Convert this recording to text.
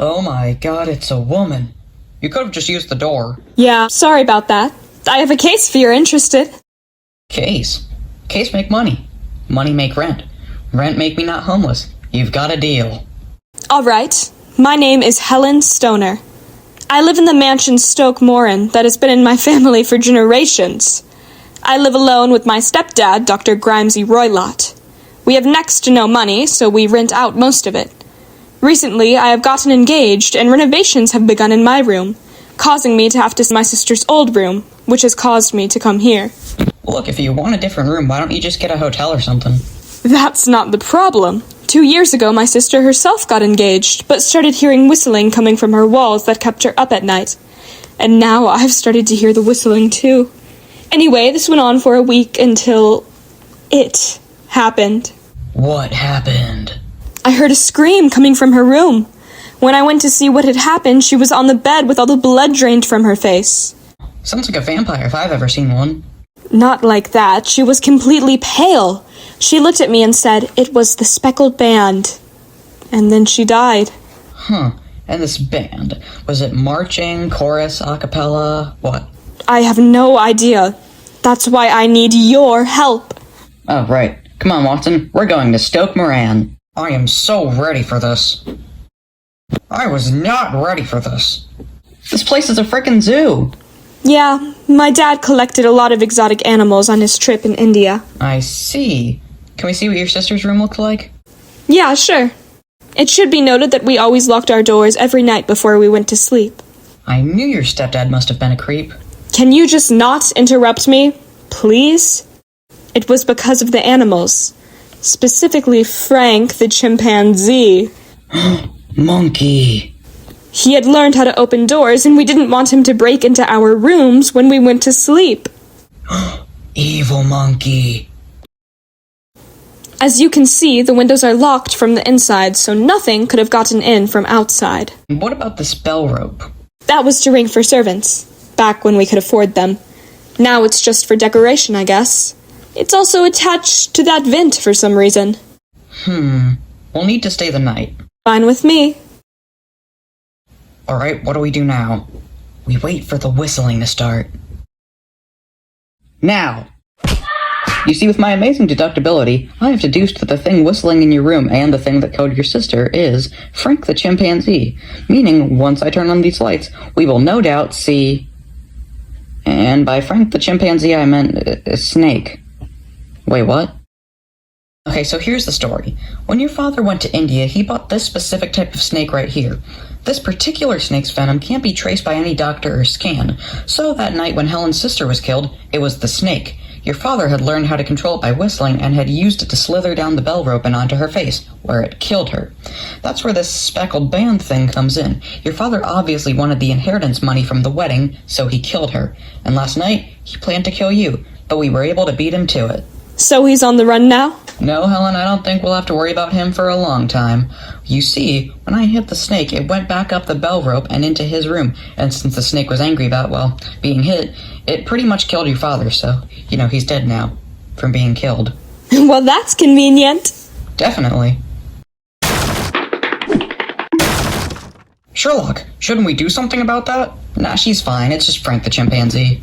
Oh my god, it's a woman. You could have just used the door. Yeah, sorry about that. I have a case if you're interested. Case? Case make money. Money make rent. Rent make me not homeless. You've got a deal. Alright, my name is Helen Stoner. I live in the mansion Stoke Moran that has been in my family for generations. I live alone with my stepdad, Dr. Grimesy Roylott. We have next to no money, so we rent out most of it. Recently, I have gotten engaged, and renovations have begun in my room, causing me to have to see my sister's old room, which has caused me to come here. Look, if you want a different room, why don't you just get a hotel or something? That's not the problem. 2 years ago, my sister herself got engaged, but started hearing whistling coming from her walls that kept her up at night. And now I've started to hear the whistling too. Anyway, this went on for a week until it happened. What happened? I heard a scream coming from her room. When I went to see what had happened, she was on the bed with all the blood drained from her face. Sounds like a vampire if I've ever seen one. Not like that. She was completely pale. She looked at me and said it was the Speckled band. And then she died. Huh. And this band, was it marching, chorus, a cappella, what? I have no idea. That's why I need your help. Oh, right. Come on, Watson. We're going to Stoke Moran. I am so ready for this. I was not ready for this. This place is a frickin' zoo. Yeah, my dad collected a lot of exotic animals on his trip in India. I see. Can we see what your sister's room looks like? Yeah, sure. It should be noted that we always locked our doors every night before we went to sleep. I knew your stepdad must have been a creep. Can you just not interrupt me, please? It was because of the animals. Specifically Frank the chimpanzee. Monkey. He had learned how to open doors, and we didn't want him to break into our rooms when we went to sleep. Evil monkey. As you can see, the windows are locked from the inside, so nothing could have gotten in from outside. What about the spell rope? That was to ring for servants, back when we could afford them. Now it's just for decoration, I guess. It's also attached to that vent for some reason. We'll need to stay the night. Fine with me. Alright, what do we do now? We wait for the whistling to start. Now! You see, with my amazing deductibility, I have deduced that the thing whistling in your room and the thing that killed your sister is Frank the chimpanzee. Meaning, once I turn on these lights, we will no doubt see... And by Frank the chimpanzee, I meant a snake. Wait, what? Okay, so here's the story. When your father went to India, he bought this specific type of snake right here. This particular snake's venom can't be traced by any doctor or scan, so that night when Helen's sister was killed, it was the snake. Your father had learned how to control it by whistling and had used it to slither down the bell rope and onto her face, where it killed her. That's where this speckled band thing comes in. Your father obviously wanted the inheritance money from the wedding, so he killed her. And last night, he planned to kill you, but we were able to beat him to it. So he's on the run now? No, Helen, I don't think we'll have to worry about him for a long time. You see, when I hit the snake, it went back up the bell rope and into his room, and since the snake was angry about, well, being hit, it pretty much killed your father, so, he's dead now, from being killed. Well, that's convenient. Definitely. Sherlock, shouldn't we do something about that? Nah, she's fine, it's just Frank the chimpanzee.